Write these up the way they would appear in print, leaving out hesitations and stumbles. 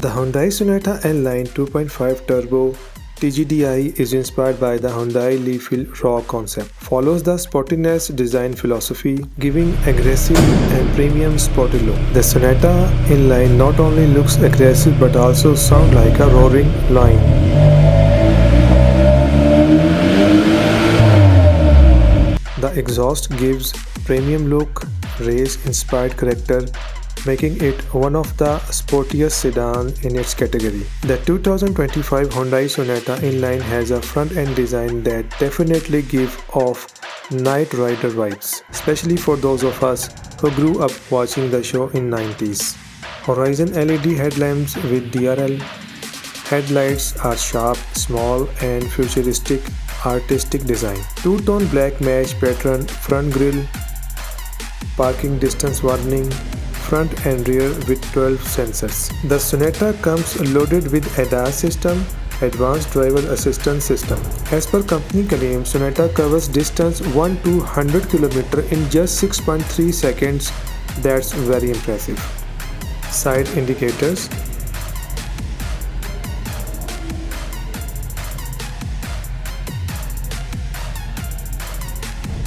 The Hyundai Sonata N Line 2.5 Turbo TGDI is inspired by the Hyundai Leafil Raw concept. Follows the sportiness design philosophy, giving aggressive and premium sporty look. The Sonata N Line not only looks aggressive but also sounds like a roaring lion. The exhaust gives premium look, race-inspired character, making it one of the sportiest sedans in its category. The 2025 Hyundai Sonata N Line has a front-end design that definitely gives off Knight Rider vibes, especially for those of us who grew up watching the show in 90s. Horizon LED headlamps with DRL headlights are sharp, small and futuristic artistic design. Two-tone black mesh pattern front grille, parking distance warning, front and rear with 12 sensors. The Sonata comes loaded with ADAS system, advanced driver assistance system. As per company claim, Sonata covers distance 1 to 100 km in just 6.3 seconds. That's very impressive. Side indicators.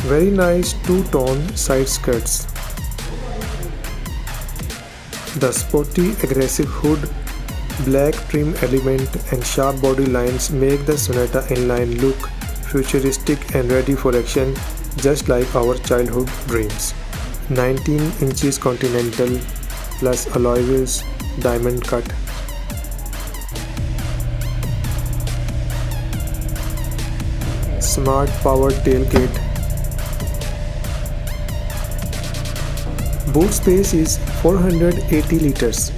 Very nice two-tone side skirts. The sporty aggressive hood, black trim element and sharp body lines make the Sonata N Line look futuristic and ready for action, just like our childhood dreams. 19 inches Continental plus alloy wheels, diamond cut. Smart powered tailgate. Boot space is 480 liters.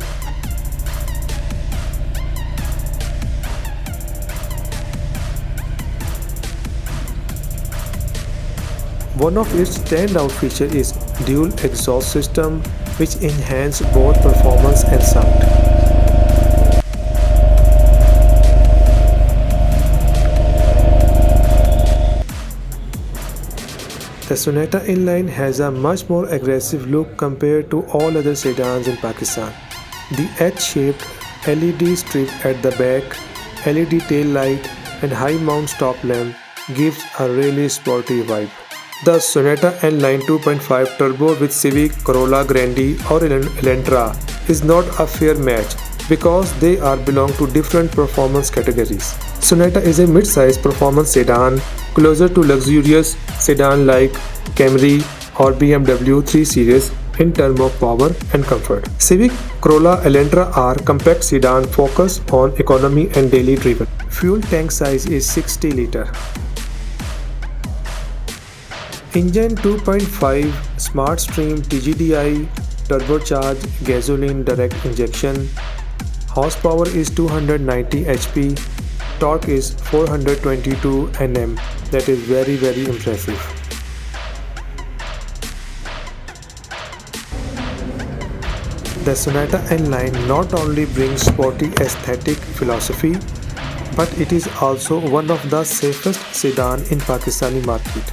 One of its standout features is dual exhaust system, which enhance both performance and sound. The Sonata N Line has a much more aggressive look compared to all other sedans in Pakistan. The H-shaped LED strip at the back, LED tail light and high mount stop lamp gives a really sporty vibe. The Sonata N Line 2.5 Turbo with Civic, Corolla Grande or Elantra is not a fair match because they belong to different performance categories. Sonata is a mid-size performance sedan closer to luxurious sedan like Camry or BMW 3 Series in terms of power and comfort. Civic, Corolla, Elantra are compact sedan focused on economy and daily driven. Fuel tank size is 60 liter. Engine 2.5 Smart Stream TGDI turbocharged gasoline direct injection. Horsepower is 290 HP. Torque is 422 Nm. That is very impressive. The Sonata N Line not only brings sporty aesthetic philosophy, but it is also one of the safest sedan in Pakistani market.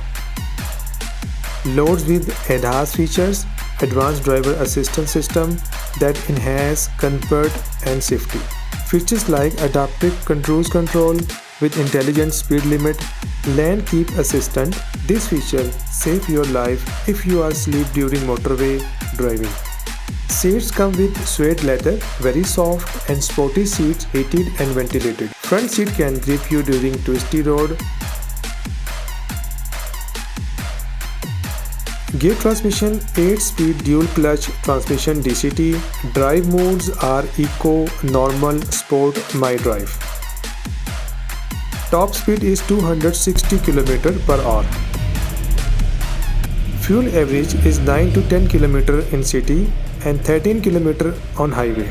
Loads with ADAS features, advanced driver assistance system that enhance comfort and safety. Features like adaptive cruise control with intelligent speed limit, lane keep assistant. This feature save your life if you are asleep during motorway driving. Seats come with suede leather, very soft and sporty seats heated and ventilated. Front seat can grip you during twisty road. Gear transmission 8-speed dual clutch transmission DCT. Drive modes are Eco, Normal, Sport, My Drive. Top speed is 260 km per hour. Fuel average is 9 to 10 km in city and 13 km on highway.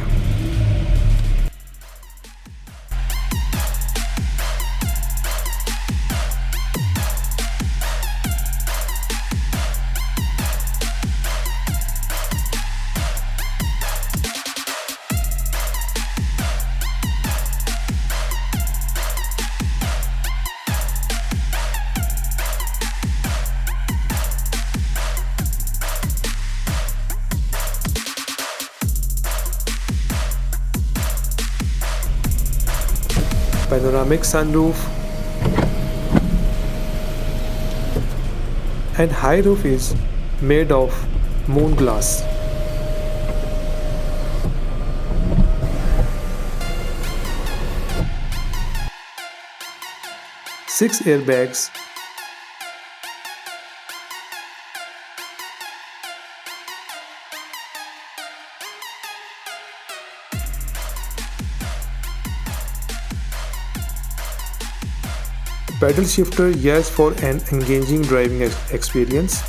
panoramic sunroof, and high roof is made of moon glass. Six airbags, pedal shifter, yes, for an engaging driving experience.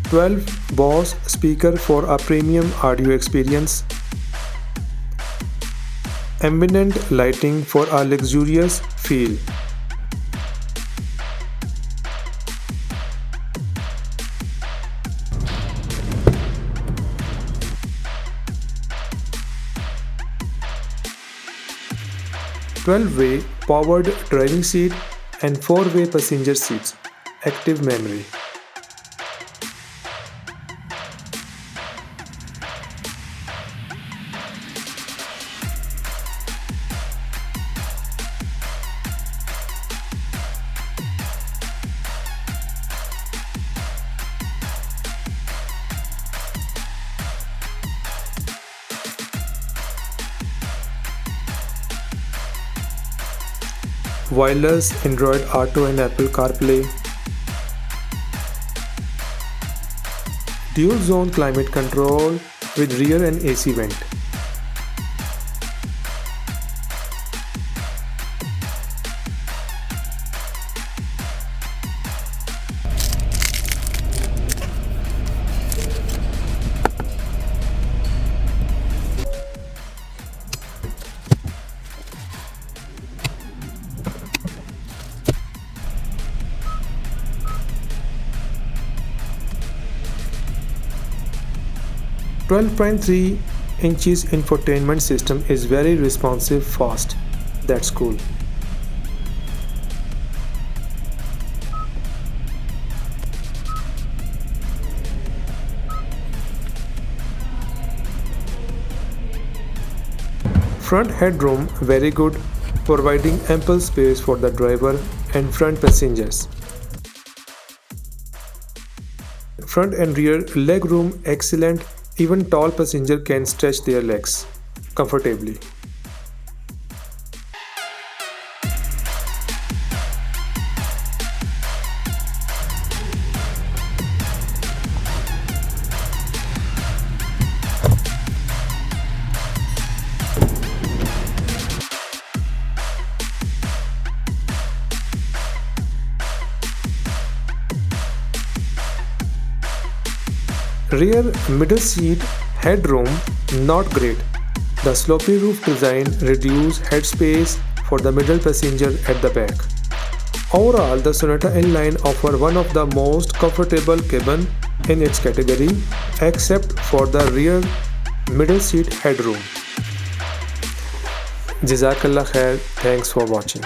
"12 Bose speaker for a premium audio experience. Ambient lighting for a luxurious feel. "12-way powered driving seat and 4-way passenger seats. Active memory. Wireless Android Auto and Apple CarPlay. Dual zone climate control with rear and AC vent. "12.3" infotainment system is very responsive, fast. That's cool. Front headroom very good, providing ample space for the driver and front passengers. Front and rear leg room excellent. Even tall passenger can stretch their legs comfortably. Rear middle seat headroom not great. The slopy roof design reduces headspace for the middle passenger at the back. Overall, the Sonata N Line offers one of the most comfortable cabin in its category, except for the rear middle seat headroom. Jazakallah khair. Thanks for watching.